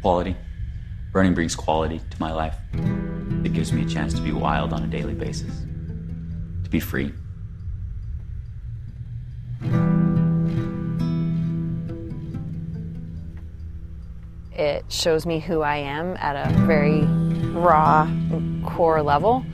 Quality. Running brings quality to my life. It gives me a chance to be wild on a daily basis. To be free. It shows me who I am at a very raw, core level.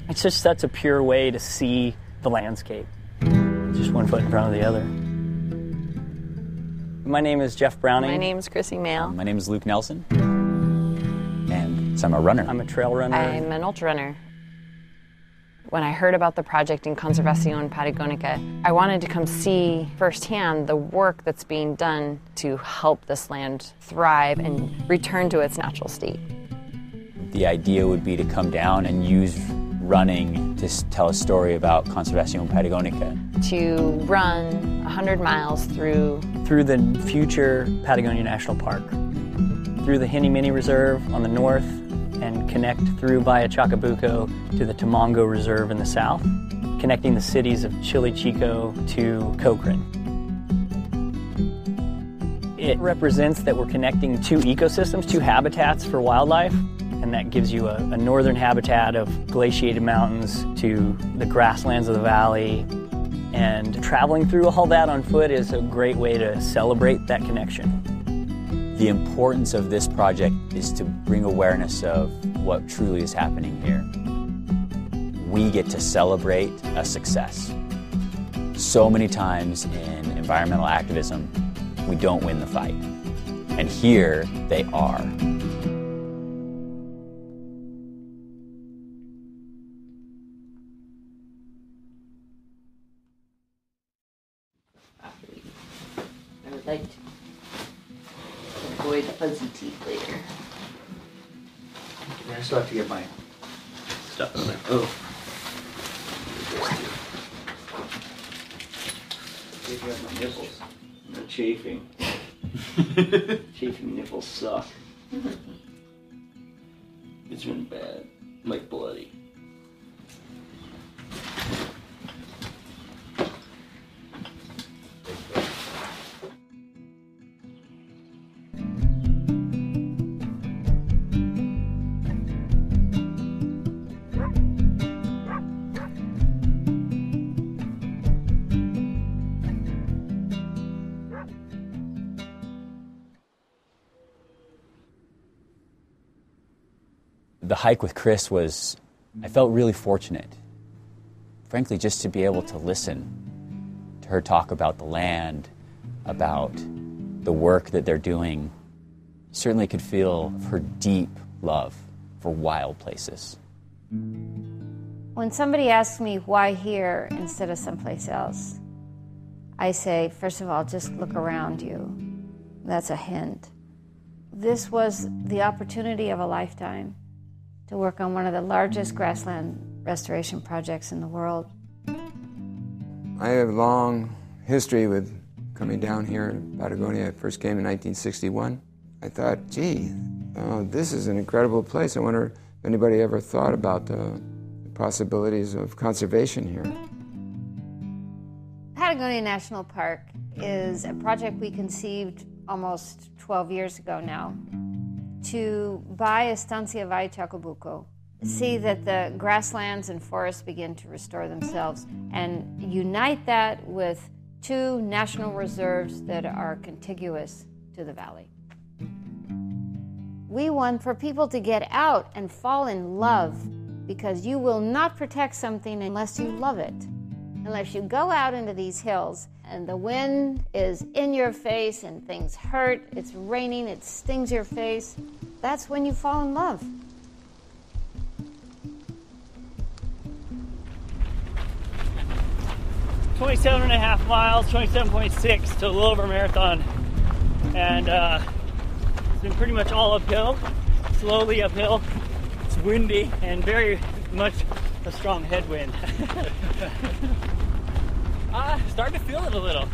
It's just such a pure way to see the landscape. Just one foot in front of the other. My name is Jeff Browning. My name is Chrissy Mail. My name is Luke Nelson. And so I'm a runner. I'm a trail runner. I'm an ultra runner. When I heard about the project in Conservación Patagonica, I wanted to come see firsthand the work that's being done to help this land thrive and return to its natural state. The idea would be to come down and use running to tell a story about Conservación Patagonica. To run 100 miles through the future Patagonia National Park, through the Henny Mini Reserve on the north, and connect through via Chacabuco to the Tamango Reserve in the south, connecting the cities of Chile Chico to Cochrane. It represents that we're connecting two ecosystems, two habitats for wildlife, and that gives you a northern habitat of glaciated mountains to the grasslands of the valley. And traveling through all that on foot is a great way to celebrate that connection. The importance of this project is to bring awareness of what truly is happening here. We get to celebrate a success. So many times in environmental activism, we don't win the fight. And here they are. I would like to avoid fuzzy teeth later. I still have to get my stuff on there. Oh. Take out my nipples. They're chafing. Chafing nipples suck. It's been bad. Like bloody. The hike with Chris was, I felt really fortunate. Frankly, just to be able to listen to her talk about the land, about the work that they're doing. Certainly could feel her deep love for wild places. When somebody asks me why here instead of someplace else, I say, first of all, just look around you. That's a hint. This was the opportunity of a lifetime to work on one of the largest grassland restoration projects in the world. I have a long history with coming down here in Patagonia. I first came in 1961. I thought, gee, this is an incredible place. I wonder if anybody ever thought about the possibilities of conservation here. Patagonia National Park is a project we conceived almost 12 years ago now to buy Estancia Valle Chacabuco, see that the grasslands and forests begin to restore themselves, and unite that with two national reserves that are contiguous to the valley. We want for people to get out and fall in love, because you will not protect something unless you love it. Unless you go out into these hills and the wind is in your face and things hurt, it's raining, it stings your face, that's when you fall in love. .5 miles, 27.6 to a little over a marathon. And it's been pretty much all uphill, slowly uphill. It's windy and very much a strong headwind. Starting to feel it a little.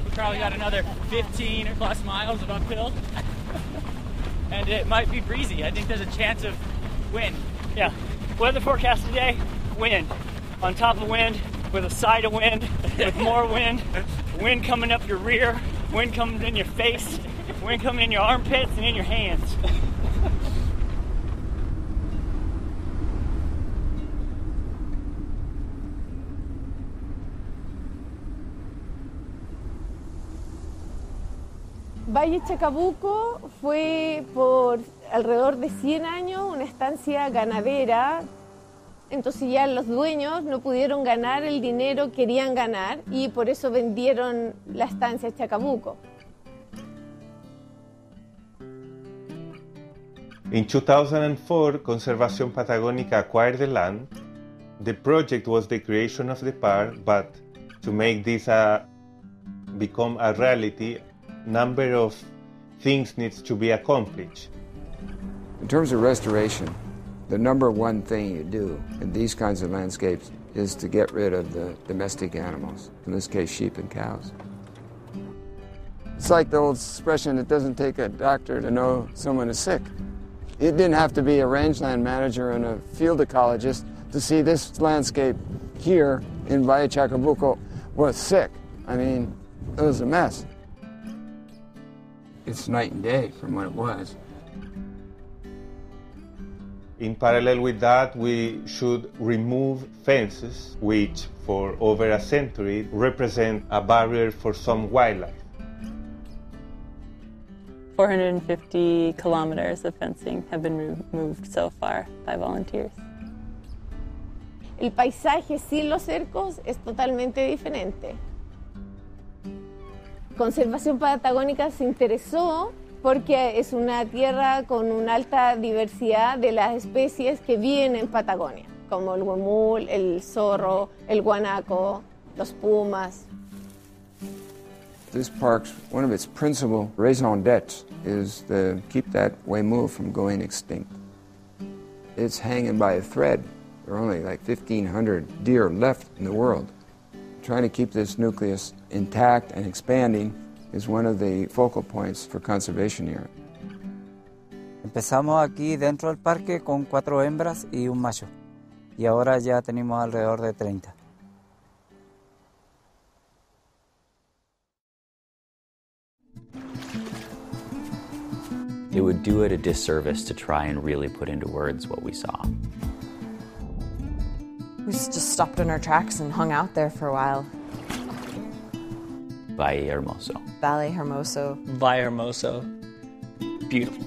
We probably got another 15 or plus miles of uphill. And it might be breezy. I think there's a chance of wind. Yeah. Weather forecast today, wind. On top of wind, with a side of wind, with more wind, wind coming up your rear, wind coming in your face. Wind coming in your armpits and in your hands. Valle Chacabuco fue por alrededor de 100 años una estancia ganadera, entonces ya los dueños no pudieron ganar el dinero que querían ganar y por eso vendieron la estancia Chacabuco. In 2004, Conservación Patagónica acquired the land. The project was the creation of the park, but to make this become a reality, number of things needs to be accomplished. In terms of restoration, the number one thing you do in these kinds of landscapes is to get rid of the domestic animals, in this case sheep and cows. It's like the old expression, it doesn't take a doctor to know someone is sick. It didn't have to be a rangeland manager and a field ecologist to see this landscape here in Valle Chacabuco was sick. I mean, it was a mess. It's night and day from what it was. In parallel with that, we should remove fences, which for over a century represent a barrier for some wildlife. 450 kilometers of fencing have been removed so far by volunteers. El paisaje sin los cercos es totalmente diferente. Conservación Patagónica se interesó porque es una tierra con una alta diversidad de las especies que viven en Patagonia, como el huemul, el zorro, el guanaco, los pumas. This park's, one of its principal raison d'etre is to keep that huemul from going extinct. It's hanging by a thread. There are only like 1,500 deer left in the world. Trying to keep this nucleus intact and expanding is one of the focal points for conservation here. Empezamos aquí dentro del parque con 4 hembras y un macho. Y ahora ya tenemos alrededor de 30. It would do it a disservice to try and really put into words what we saw. We just stopped in our tracks and hung out there for a while. Valle Hermoso. Valle Hermoso. Valle Hermoso. Beautiful.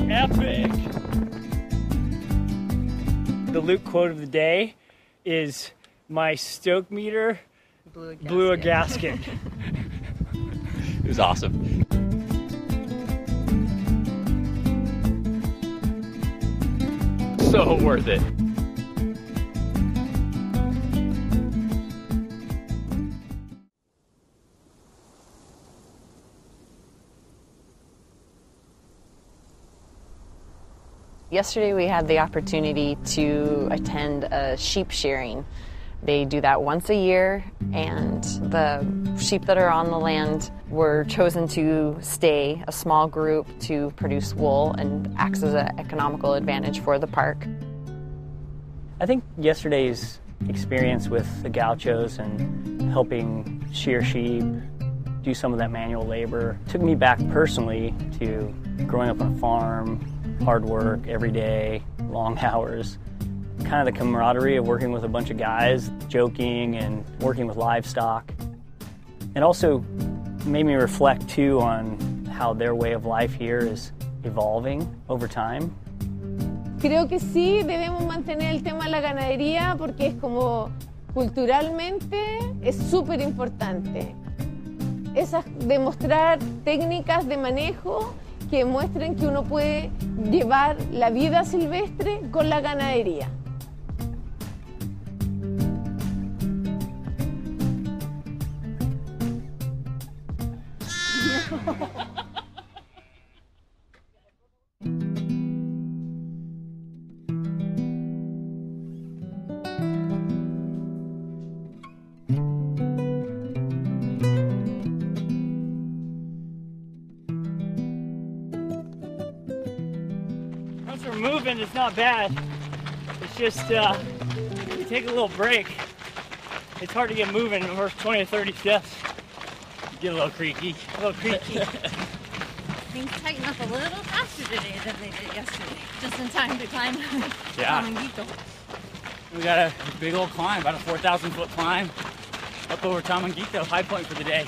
Epic! The Luke quote of the day is, "My stoke meter blew a gasket." It was awesome. So worth it. Yesterday we had the opportunity to attend a sheep shearing. They do that once a year, and the sheep that are on the land were chosen to stay, a small group, to produce wool and acts as an economical advantage for the park. I think yesterday's experience with the gauchos and helping shear sheep, do some of that manual labor, took me back personally to growing up on a farm, hard work every day, long hours. Kind of the camaraderie of working with a bunch of guys, joking and working with livestock. It also made me reflect too on how their way of life here is evolving over time. Creo que sí debemos mantener el tema de la ganadería porque es como culturalmente es súper importante. Esas demostrar técnicas de manejo que muestren que uno puede llevar la vida silvestre con la ganadería. Once we're moving, it's not bad. It's just, you take a little break. It's hard to get moving in the first 20 or 30 steps. You get a little creaky. Things tighten up a little faster today than they did yesterday. Just in time to climb Tamanguito. We got a big old climb, about a 4,000-foot climb up over Tamanguito, high point for the day.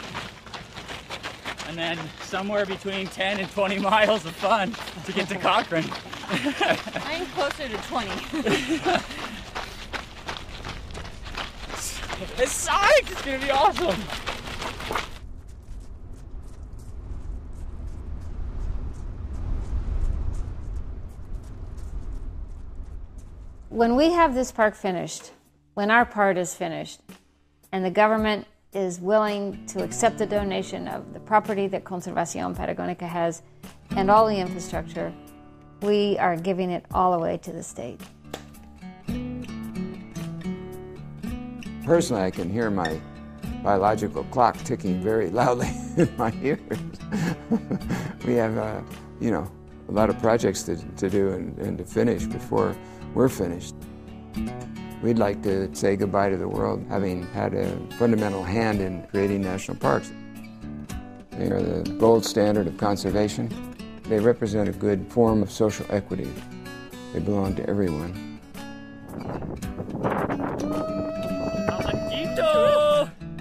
And then somewhere between 10 and 20 miles of fun to get to Cochrane. I'm closer to 20. It's psyched! It's gonna be awesome! When we have this park finished, when our part is finished, and the government is willing to accept the donation of the property that Conservación Patagonica has and all the infrastructure, we are giving it all away to the state. Personally, I can hear my biological clock ticking very loudly in my ears. We have, a lot of projects to do and to finish before we're finished. We'd like to say goodbye to the world, having had a fundamental hand in creating national parks. They are the gold standard of conservation. They represent a good form of social equity. They belong to everyone.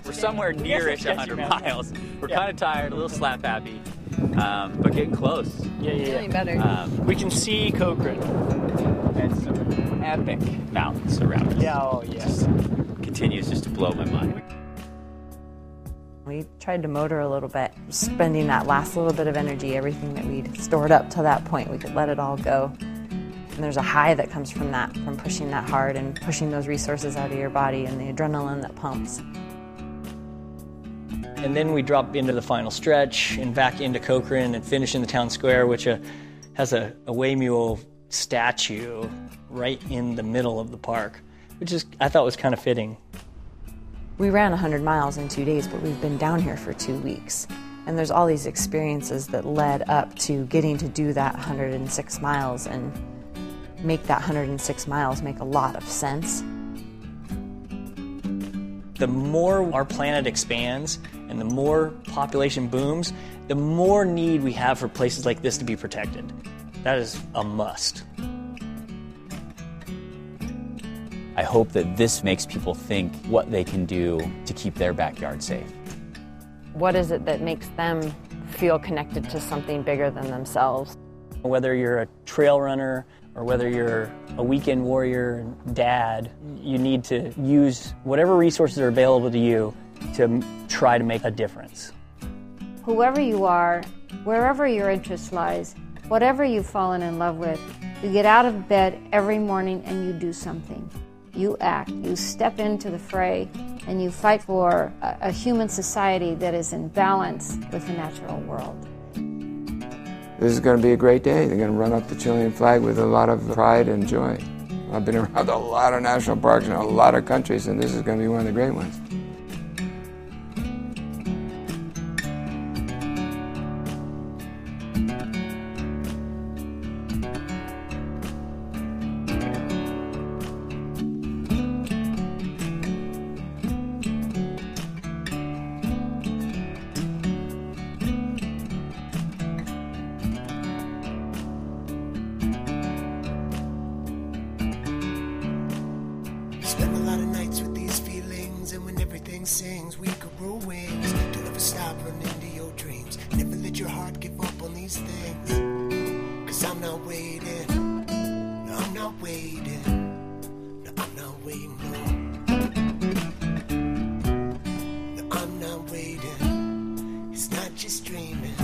We're somewhere near-ish 100 miles. We're kind of tired, a little slap happy, but getting close. Yeah. Getting better. We can see Cochrane. And some epic mountains around us. Yeah, Just continues just to blow my mind. We tried to motor a little bit, spending that last little bit of energy, everything that we'd stored up to that point, we could let it all go. And there's a high that comes from that, from pushing that hard and pushing those resources out of your body and the adrenaline that pumps. And then we drop into the final stretch and back into Cochrane and finish in the town square, which has a Waymule statue right in the middle of the park, which I thought was kind of fitting. We ran 100 miles in 2 days, but we've been down here for 2 weeks. And there's all these experiences that led up to getting to do that 106 miles and make that 106 miles make a lot of sense. The more our planet expands and the more population booms, the more need we have for places like this to be protected. That is a must. I hope that this makes people think what they can do to keep their backyard safe. What is it that makes them feel connected to something bigger than themselves? Whether you're a trail runner or whether you're a weekend warrior dad, you need to use whatever resources are available to you to try to make a difference. Whoever you are, wherever your interest lies, whatever you've fallen in love with, you get out of bed every morning and you do something. You act, you step into the fray, and you fight for a human society that is in balance with the natural world. This is going to be a great day. They're going to run up the Chilean flag with a lot of pride and joy. I've been around a lot of national parks in a lot of countries, and this is going to be one of the great ones. Spend a lot of nights with these feelings, and when everything sings, we could grow wings. Don't ever stop running to your dreams. Never let your heart give up on these things. 'Cause I'm not waiting. No, I'm not waiting. No, I'm not waiting, no. No, I'm not waiting. It's not just dreaming.